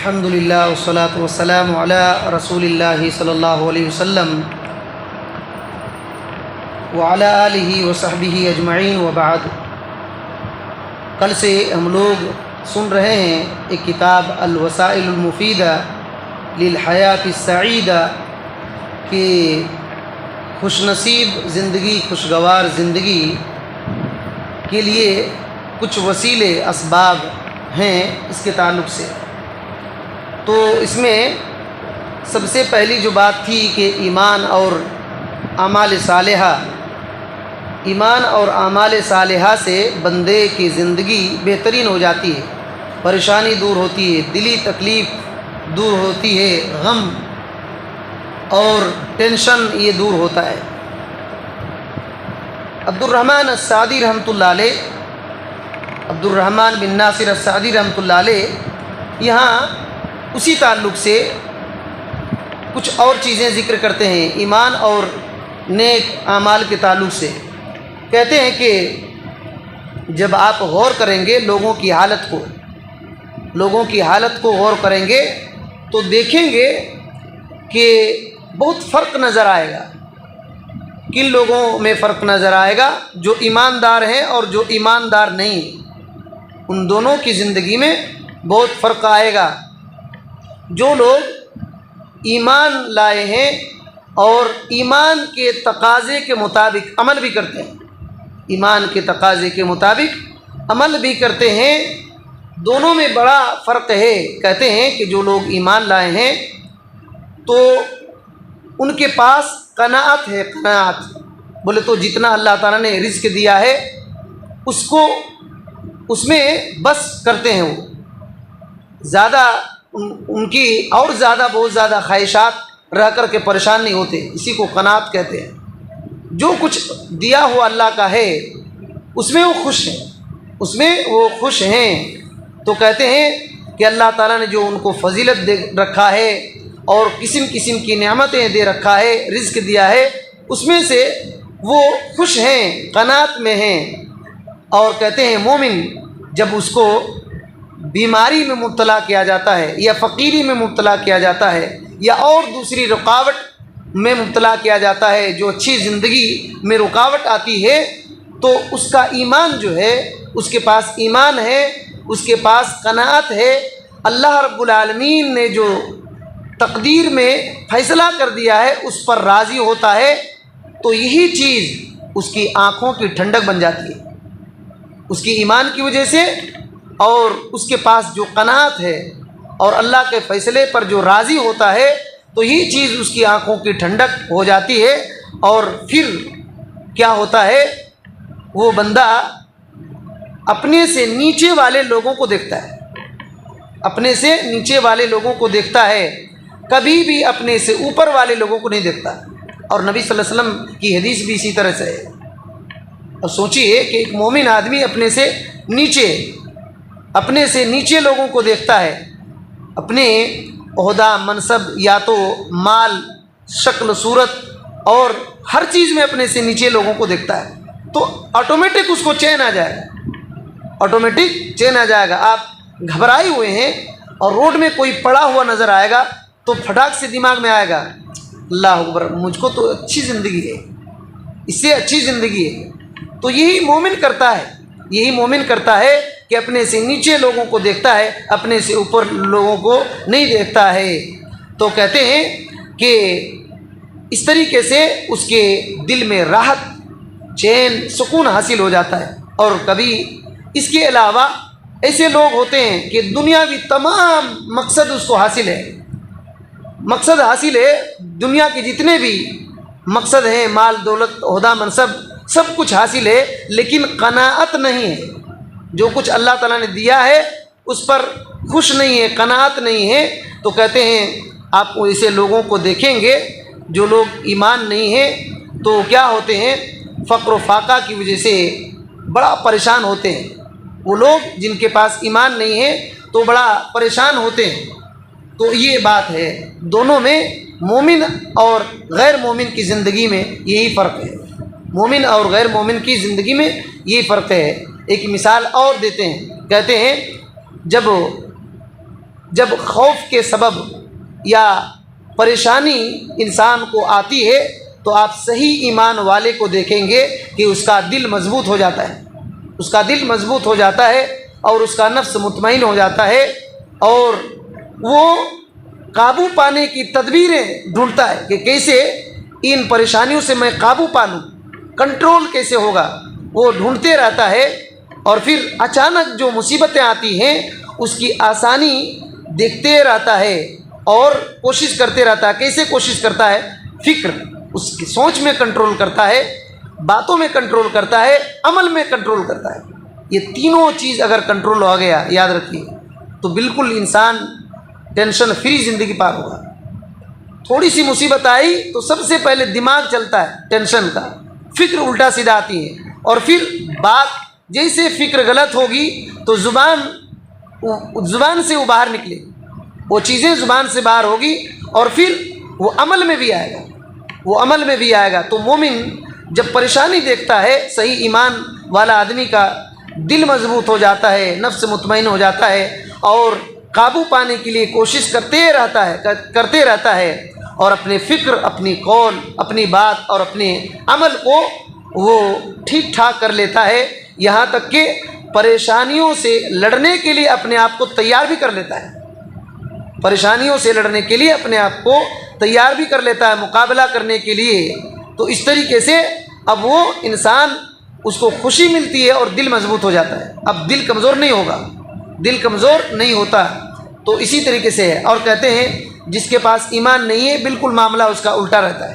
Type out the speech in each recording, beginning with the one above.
الحمد للہ والصلاة والسلام علی رسول اللہ صلی اللہ علیہ وسلم وعلی آلہ وصحبہ اجمعین وبعد۔ کل سے ہم لوگ سن رہے ہیں ایک کتاب الوسائل المفیدہ للحیات السعیدہ کہ خوش نصیب زندگی، خوشگوار زندگی کے لیے کچھ وسیلے اسباب ہیں اس کے تعلق سے۔ تو اس میں سب سے پہلی جو بات تھی کہ ایمان اور اعمال صالحہ، ایمان اور اعمال صالحہ سے بندے کی زندگی بہترین ہو جاتی ہے، پریشانی دور ہوتی ہے، دلی تکلیف دور ہوتی ہے، غم اور ٹینشن یہ دور ہوتا ہے۔ عبدالرحمن السعدی رحمۃ اللہ علیہ، عبدالرحمن بن ناصر السعدی رحمۃ اللہ علیہ یہاں اسی تعلق سے کچھ اور چیزیں ذکر کرتے ہیں، ایمان اور نیک اعمال کے تعلق سے۔ کہتے ہیں کہ جب آپ غور کریں گے لوگوں کی حالت کو غور کریں گے تو دیکھیں گے کہ بہت فرق نظر آئے گا۔ کن لوگوں میں فرق نظر آئے گا؟ جو ایماندار ہیں اور جو ایماندار نہیں، ان دونوں کی زندگی میں بہت فرق آئے گا۔ جو لوگ ایمان لائے ہیں اور ایمان کے تقاضے کے مطابق عمل بھی کرتے ہیں، ایمان کے تقاضے کے مطابق عمل بھی کرتے ہیں، دونوں میں بڑا فرق ہے۔ کہتے ہیں کہ جو لوگ ایمان لائے ہیں تو ان کے پاس قناعت ہے، قناعت بولے تو جتنا اللہ تعالیٰ نے رزق دیا ہے اس میں بس کرتے ہیں، وہ زیادہ ان کی اور زیادہ بہت زیادہ خواہشات رہ کر کے پریشان نہیں ہوتے، اسی کو قناعت کہتے ہیں۔ جو کچھ دیا ہوا اللہ کا ہے اس میں وہ خوش ہیں، اس میں وہ خوش ہیں۔ تو کہتے ہیں کہ اللہ تعالیٰ نے جو ان کو فضیلت دے رکھا ہے اور قسم قسم کی نعمتیں دے رکھا ہے، رزق دیا ہے، اس میں سے وہ خوش ہیں، قناعت میں ہیں۔ اور کہتے ہیں مومن جب اس کو بیماری میں مبتلا کیا جاتا ہے یا فقیری میں مبتلا کیا جاتا ہے یا اور دوسری رکاوٹ میں مبتلا کیا جاتا ہے، جو اچھی زندگی میں رکاوٹ آتی ہے، تو اس کا ایمان جو ہے، اس کے پاس ایمان ہے، اس کے پاس قناعت ہے۔ اللہ رب العالمین نے جو تقدیر میں فیصلہ کر دیا ہے اس پر راضی ہوتا ہے، تو یہی چیز اس کی آنکھوں کی ٹھنڈک بن جاتی ہے، اس کی ایمان کی وجہ سے، اور اس کے پاس جو قناعت ہے اور اللہ کے فیصلے پر جو راضی ہوتا ہے، تو یہی چیز اس کی آنکھوں کی ٹھنڈک ہو جاتی ہے۔ اور پھر کیا ہوتا ہے، وہ بندہ اپنے سے نیچے والے لوگوں کو دیکھتا ہے، اپنے سے نیچے والے لوگوں کو دیکھتا ہے، کبھی بھی اپنے سے اوپر والے لوگوں کو نہیں دیکھتا۔ اور نبی صلی اللہ علیہ وسلم کی حدیث بھی اسی طرح سے ہے۔ اور سوچیے کہ ایک مومن آدمی اپنے سے نیچے لوگوں کو دیکھتا ہے، اپنے عہدہ، منصب یا تو مال، شکل، صورت اور ہر چیز میں اپنے سے نیچے لوگوں کو دیکھتا ہے، تو آٹومیٹک اس کو چین آ جائے گا، آٹومیٹک چین آ جائے گا۔ آپ گھبرائے ہوئے ہیں اور روڈ میں کوئی پڑا ہوا نظر آئے گا تو پھٹاک سے دماغ میں آئے گا، اللہ اکبر، مجھ کو تو اچھی زندگی ہے، اس سے اچھی زندگی ہے۔ تو یہی مومن کرتا ہے، یہی مومن کرتا ہے کہ اپنے سے نیچے لوگوں کو دیکھتا ہے، اپنے سے اوپر لوگوں کو نہیں دیکھتا ہے۔ تو کہتے ہیں کہ اس طریقے سے اس کے دل میں راحت، چین، سکون حاصل ہو جاتا ہے۔ اور کبھی اس کے علاوہ ایسے لوگ ہوتے ہیں کہ دنیاوی تمام مقصد اس کو حاصل ہے، مقصد حاصل ہے، دنیا کے جتنے بھی مقصد ہیں، مال، دولت، عہدہ، منصب، سب کچھ حاصل ہے، لیکن قناعت نہیں ہے۔ جو کچھ اللہ تعالیٰ نے دیا ہے اس پر خوش نہیں ہے، قناعت نہیں ہے۔ تو کہتے ہیں آپ ایسے لوگوں کو دیکھیں گے جو لوگ ایمان نہیں ہیں تو کیا ہوتے ہیں، فقر و فاقہ کی وجہ سے بڑا پریشان ہوتے ہیں۔ وہ لوگ جن کے پاس ایمان نہیں ہے تو بڑا پریشان ہوتے ہیں۔ تو یہ بات ہے، دونوں میں مومن اور غیر مومن کی زندگی میں یہی فرق ہے، مومن اور غیر مومن کی زندگی میں یہی فرق ہے۔ ایک مثال اور دیتے ہیں، کہتے ہیں جب جب خوف کے سبب یا پریشانی انسان کو آتی ہے تو آپ صحیح ایمان والے کو دیکھیں گے کہ اس کا دل مضبوط ہو جاتا ہے، اس کا دل مضبوط ہو جاتا ہے اور اس کا نفس مطمئن ہو جاتا ہے، اور وہ قابو پانے کی تدبیریں ڈھونڈتا ہے کہ کیسے ان پریشانیوں سے میں قابو پا لوں، کنٹرول کیسے ہوگا، وہ ڈھونڈتے رہتا ہے۔ اور پھر اچانک جو مصیبتیں آتی ہیں اس کی آسانی دیکھتے رہتا ہے اور کوشش کرتے رہتا ہے۔ کیسے کوشش کرتا ہے؟ فکر، اس کی سوچ میں کنٹرول کرتا ہے، باتوں میں کنٹرول کرتا ہے، عمل میں کنٹرول کرتا ہے۔ یہ تینوں چیز اگر کنٹرول ہو گیا، یاد رکھیے، تو بالکل انسان ٹینشن فری زندگی پار ہوگا۔ تھوڑی سی مصیبت آئی تو سب سے پہلے دماغ چلتا ہے ٹینشن کا، فکر الٹا سیدھا آتی ہے، اور پھر بات جیسے فکر غلط ہوگی تو زبان سے وہ باہر نکلے، وہ چیزیں زبان سے باہر ہوگی، اور پھر وہ عمل میں بھی آئے گا، وہ عمل میں بھی آئے گا۔ تو مومن جب پریشانی دیکھتا ہے، صحیح ایمان والا آدمی کا دل مضبوط ہو جاتا ہے، نفس مطمئن ہو جاتا ہے، اور قابو پانے کے لیے کوشش کرتے رہتا ہے، اور اپنے فکر، اپنی قول، اپنی بات اور اپنے عمل کو وہ ٹھیک ٹھاک کر لیتا ہے، یہاں تک کہ پریشانیوں سے لڑنے کے لیے اپنے آپ کو تیار بھی کر لیتا ہے، پریشانیوں سے لڑنے کے لیے اپنے آپ کو تیار بھی کر لیتا ہے، مقابلہ کرنے کے لیے۔ تو اس طریقے سے اب وہ انسان، اس کو خوشی ملتی ہے اور دل مضبوط ہو جاتا ہے، اب دل کمزور نہیں ہوگا، دل کمزور نہیں ہوتا۔ تو اسی طریقے سے ہے، اور کہتے ہیں جس کے پاس ایمان نہیں ہے بالکل معاملہ اس کا الٹا رہتا ہے،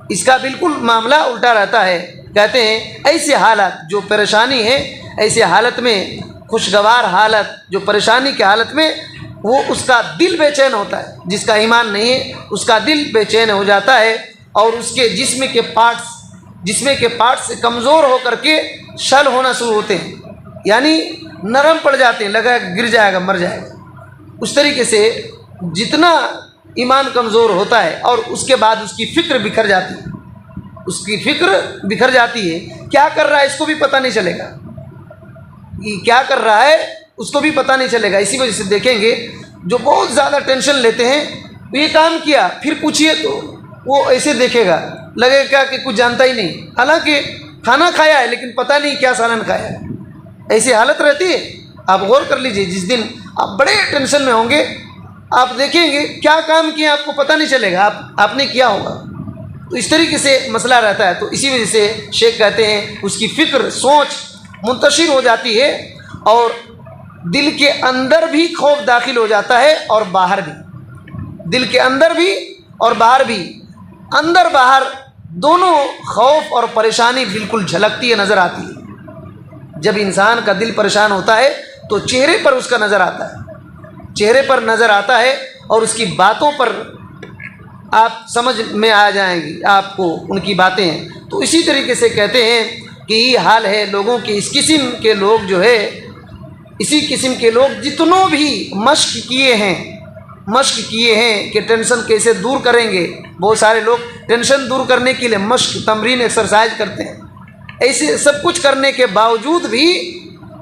اس کا بالکل معاملہ الٹا رہتا ہے۔ کہتے ہیں ایسے حالت جو پریشانی ہے، ایسے حالت میں، خوشگوار حالت جو پریشانی کے حالت میں، وہ اس کا دل بے چین ہوتا ہے، جس کا ایمان نہیں ہے اس کا دل بے چین ہو جاتا ہے، اور اس کے جسم کے پارٹس کمزور ہو کر کے شل ہونا شروع ہوتے ہیں، یعنی نرم پڑ جاتے ہیں، لگا گر جائے گا، مر جائے گا۔ اس طریقے سے جتنا ایمان کمزور ہوتا ہے اور اس کے بعد اس کی فکر بکھر جاتی ہے، اس کی فکر بکھر جاتی ہے، کیا کر رہا ہے اس کو بھی پتہ نہیں چلے گا، کیا کر رہا ہے اس کو بھی پتہ نہیں چلے گا۔ اسی وجہ سے دیکھیں گے جو بہت زیادہ ٹینشن لیتے ہیں، یہ کام کیا، پھر پوچھئے تو وہ ایسے دیکھے گا، لگے گا کہ کچھ جانتا ہی نہیں، حالانکہ کھانا کھایا ہے لیکن پتہ نہیں کیا سالن کھایا ہے، ایسی حالت رہتی ہے۔ آپ غور کر لیجئے، جس دن آپ بڑے ٹینشن میں ہوں گے، آپ دیکھیں گے کیا کام کیا آپ کو پتہ نہیں چلے گا، آپ نے کیا ہوگا۔ تو اس طریقے سے مسئلہ رہتا ہے۔ تو اسی وجہ سے شیخ کہتے ہیں اس کی فکر، سوچ منتشر ہو جاتی ہے، اور دل کے اندر بھی خوف داخل ہو جاتا ہے اور باہر بھی، دل کے اندر بھی اور باہر بھی، اندر باہر دونوں خوف اور پریشانی بالکل جھلکتی ہے، نظر آتی ہے۔ جب انسان کا دل پریشان ہوتا ہے تو چہرے پر اس کا نظر آتا ہے، چہرے پر نظر آتا ہے، اور اس کی باتوں پر آپ سمجھ میں آ جائیں گی آپ کو ان کی باتیں۔ تو اسی طریقے سے کہتے ہیں کہ یہ حال ہے لوگوں کے، اس قسم کے لوگ جو ہے، اسی قسم کے لوگ جتنوں بھی مشق کیے ہیں کہ ٹینشن کیسے دور کریں گے، بہت سارے لوگ ٹینشن دور کرنے کے لیے مشق، تمرین، ایکسرسائز کرتے ہیں، ایسے سب کچھ کرنے کے باوجود بھی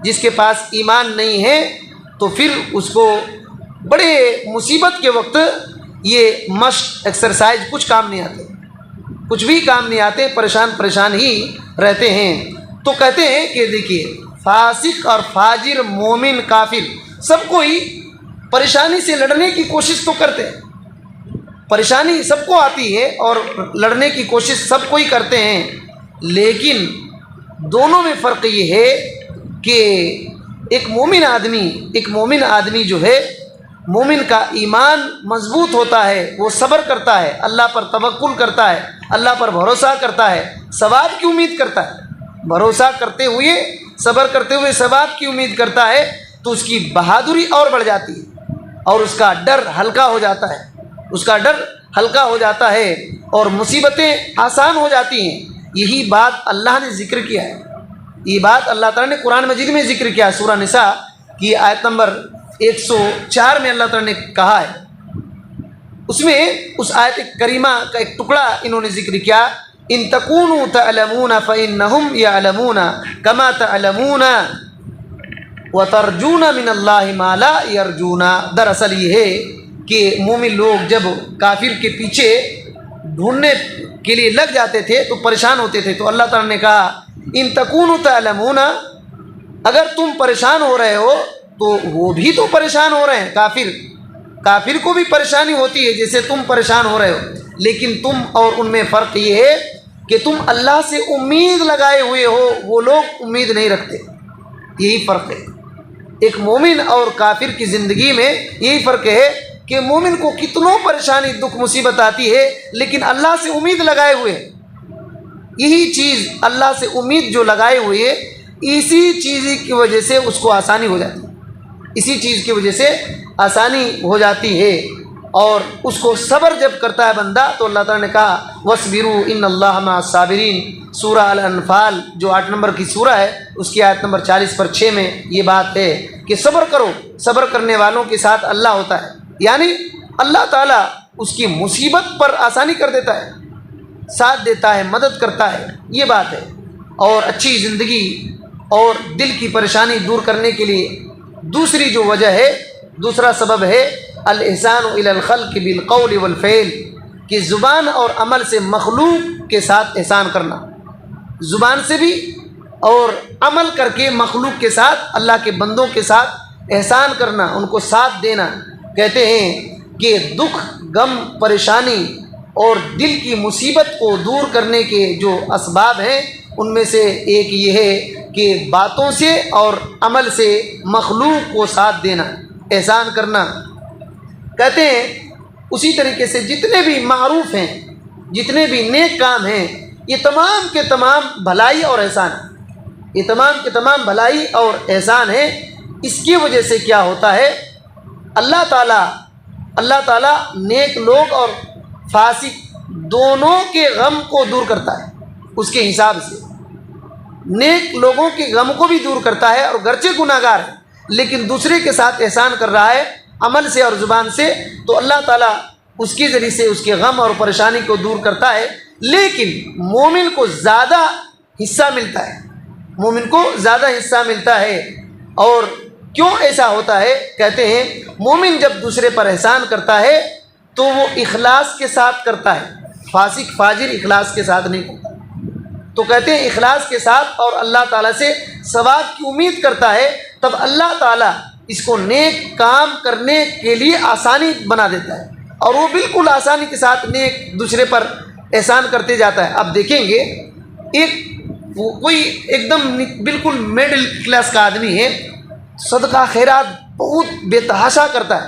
جس کے پاس ایمان نہیں ہے تو پھر اس کو بڑے مصیبت کے وقت یہ مشق، ایکسرسائز کچھ کام نہیں آتے، کچھ بھی کام نہیں آتے، پریشان ہی رہتے ہیں۔ تو کہتے ہیں کہ دیکھیے، فاسق اور فاجر، مومن، کافر، سب کو ہی پریشانی سے لڑنے کی کوشش تو کرتے ہیں، پریشانی سب کو آتی ہے اور لڑنے کی کوشش سب کو ہی کرتے ہیں، لیکن دونوں میں فرق یہ ہے کہ ایک مومن آدمی جو ہے، مومن کا ایمان مضبوط ہوتا ہے، وہ صبر کرتا ہے، اللہ پر توکل کرتا ہے، اللہ پر بھروسہ کرتا ہے، ثواب کی امید کرتا ہے، بھروسہ کرتے ہوئے، صبر کرتے ہوئے ثواب کی امید کرتا ہے، تو اس کی بہادری اور بڑھ جاتی ہے، اور اس کا ڈر ہلکا ہو جاتا ہے، اس کا ڈر ہلکا ہو جاتا ہے، اور مصیبتیں آسان ہو جاتی ہیں۔ یہی بات اللہ نے ذکر کیا ہے، یہ بات اللہ تعالیٰ نے قرآن مجید میں ذکر کیا ہے، سورہ نساء کی آیت نمبر 104 میں اللہ تعالیٰ نے کہا ہے، اس میں اس آیت کریمہ کا ایک ٹکڑا انہوں نے ذکر کیا، ان تکونوا تعلمون فانہم یعلمون کما تعلمون، وَتَرْجُونَ مِنَ اللَّهِ مَا لَا يَرْجُونَ۔ دراصل یہ ہے کہ مومن لوگ جب کافر کے پیچھے ڈھونڈنے کے لیے لگ جاتے تھے تو پریشان ہوتے تھے، تو اللہ تعالیٰ نے کہا ان تکونوا تعلمون، اگر تم پریشان ہو رہے ہو تو وہ بھی تو پریشان ہو رہے ہیں، کافر کو بھی پریشانی ہوتی ہے جیسے تم پریشان ہو رہے ہو، لیکن تم اور ان میں فرق یہ ہے کہ تم اللہ سے امید لگائے ہوئے ہو، وہ لوگ امید نہیں رکھتے، یہی فرق ہے۔ ایک مومن اور کافر کی زندگی میں یہی فرق ہے کہ مومن کو کتنوں پریشانی دکھ مصیبت آتی ہے لیکن اللہ سے امید لگائے ہوئے، یہی چیز اللہ سے امید جو لگائے ہوئے، اسی چیز کی وجہ سے اس کو آسانی ہو جاتی ہے، اسی چیز کی وجہ سے آسانی ہو جاتی ہے، اور اس کو صبر جب کرتا ہے بندہ تو اللہ تعالیٰ نے کہا وَاصْبِرُوا إِنَّ اللَّهَ مَعَ الصَّابِرِينَ۔ سورہ الانفال جو 8 نمبر کی سورہ ہے اس کی آیت نمبر 40/6 میں یہ بات ہے کہ صبر کرو، صبر کرنے والوں کے ساتھ اللہ ہوتا ہے، یعنی اللہ تعالیٰ اس کی مصیبت پر آسانی کر دیتا ہے، ساتھ دیتا ہے، مدد کرتا ہے، یہ بات ہے۔ اور اچھی زندگی اور دل کی پریشانی دور کرنے کے لیے دوسری جو وجہ ہے، دوسرا سبب ہے الاحسان الی الخلق بالقول والفعل، کہ زبان اور عمل سے مخلوق کے ساتھ احسان کرنا، زبان سے بھی اور عمل کر کے مخلوق کے ساتھ، اللہ کے بندوں کے ساتھ احسان کرنا، ان کو ساتھ دینا۔ کہتے ہیں کہ دکھ، غم، پریشانی اور دل کی مصیبت کو دور کرنے کے جو اسباب ہیں ان میں سے ایک یہ ہے کہ باتوں سے اور عمل سے مخلوق کو ساتھ دینا، احسان کرنا۔ کہتے ہیں اسی طریقے سے جتنے بھی معروف ہیں، جتنے بھی نیک کام ہیں، یہ تمام کے تمام بھلائی اور احسان ہیں، یہ تمام کے تمام بھلائی اور احسان ہیں۔ اس کی وجہ سے کیا ہوتا ہے، اللہ تعالیٰ نیک لوگ اور فاسق دونوں کے غم کو دور کرتا ہے، اس کے حساب سے نیک لوگوں کے غم کو بھی دور کرتا ہے، اور گرچہ گناہ گار ہے لیکن دوسرے کے ساتھ احسان کر رہا ہے عمل سے اور زبان سے، تو اللہ تعالیٰ اس کے ذریعے سے اس کے غم اور پریشانی کو دور کرتا ہے۔ لیکن مومن کو زیادہ حصہ ملتا ہے، مومن کو زیادہ حصہ ملتا ہے۔ اور کیوں ایسا ہوتا ہے، کہتے ہیں مومن جب دوسرے پر احسان کرتا ہے تو وہ اخلاص کے ساتھ کرتا ہے، فاسق فاجر اخلاص کے ساتھ نہیں کرتا، تو کہتے ہیں اخلاص کے ساتھ اور اللہ تعالیٰ سے ثواب کی امید کرتا ہے، تب اللہ تعالیٰ اس کو نیک کام کرنے کے لیے آسانی بنا دیتا ہے، اور وہ بالکل آسانی کے ساتھ نیک دوسرے پر احسان کرتے جاتا ہے۔ اب دیکھیں گے کوئی ایک دم بالکل میڈل کلاس کا آدمی ہے، صدقہ خیرات بہت بے تحاشا کرتا ہے،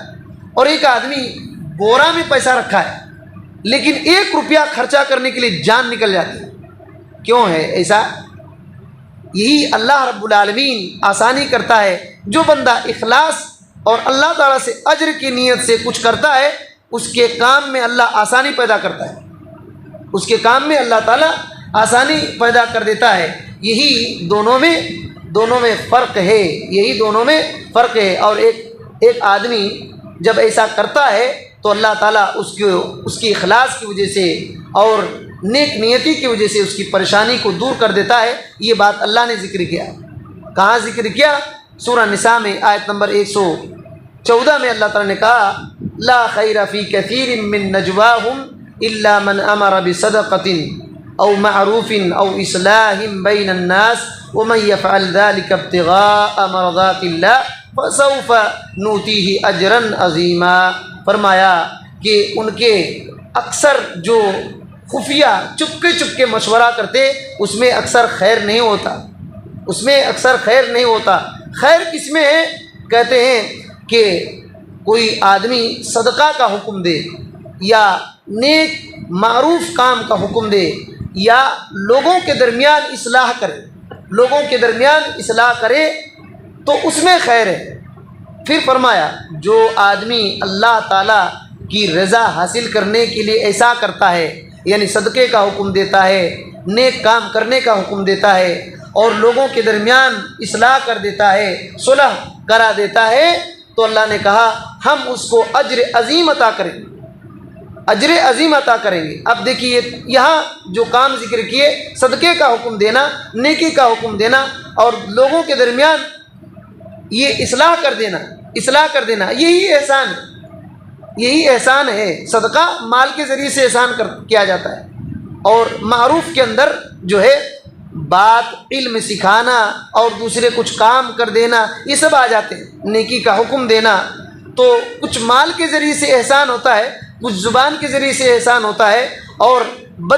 اور ایک آدمی بورا میں پیسہ رکھا ہے لیکن 1 روپیہ خرچہ کرنے کے لیے جان نکل جاتی ہے۔ کیوں ہے ایسا؟ یہی اللہ رب العالمین آسانی کرتا ہے، جو بندہ اخلاص اور اللہ تعالیٰ سے اجر کی نیت سے کچھ کرتا ہے اس کے کام میں اللہ آسانی پیدا کرتا ہے، اس کے کام میں اللہ تعالیٰ آسانی پیدا کر دیتا ہے۔ یہی دونوں میں فرق ہے، یہی دونوں میں فرق ہے۔ اور ایک آدمی جب ایسا کرتا ہے تو اللہ تعالیٰ اس کی اخلاص کی وجہ سے اور نیک نیتی کی وجہ سے اس کی پریشانی کو دور کر دیتا ہے۔ یہ بات اللہ نے ذکر کیا، کہاں ذکر کیا؟ سورہ نساء میں آیت نمبر 114 میں اللہ تعالیٰ نے کہا لا خیر فی کثیر من نجواہم الا من امر بصدقۃ او معروف او اصلاح بین الناس ومن يفعل ذلك ابتغاء مرضات اللہ فسوف نؤتیہ اجرا عظیما۔ فرمایا کہ ان کے اکثر جو خفیہ چپکے مشورہ کرتے اس میں اکثر خیر نہیں ہوتا، اس میں اکثر خیر نہیں ہوتا۔ خیر کس میں ہے؟ کہتے ہیں کہ کوئی آدمی صدقہ کا حکم دے یا نیک معروف کام کا حکم دے یا لوگوں کے درمیان اصلاح کرے، لوگوں کے درمیان اصلاح کرے تو اس میں خیر ہے۔ پھر فرمایا جو آدمی اللہ تعالیٰ کی رضا حاصل کرنے کے لیے ایسا کرتا ہے، یعنی صدقے کا حکم دیتا ہے، نیک کام کرنے کا حکم دیتا ہے اور لوگوں کے درمیان اصلاح کر دیتا ہے، صلح کرا دیتا ہے، تو اللہ نے کہا ہم اس کو اجر عظیم عطا کریں گے، اجر عظیم عطا کریں گے۔ اب دیکھیے یہاں جو کام ذکر کیے، صدقے کا حکم دینا، نیکی کا حکم دینا اور لوگوں کے درمیان یہ اصلاح کر دینا یہی احسان ہے۔ صدقہ مال کے ذریعے سے احسان کیا جاتا ہے، اور معروف کے اندر جو ہے بات علم سکھانا اور دوسرے کچھ کام کر دینا، یہ سب آ جاتے ہیں۔ نیکی کا حکم دینا تو کچھ مال کے ذریعے سے احسان ہوتا ہے، کچھ زبان کے ذریعے سے احسان ہوتا ہے، اور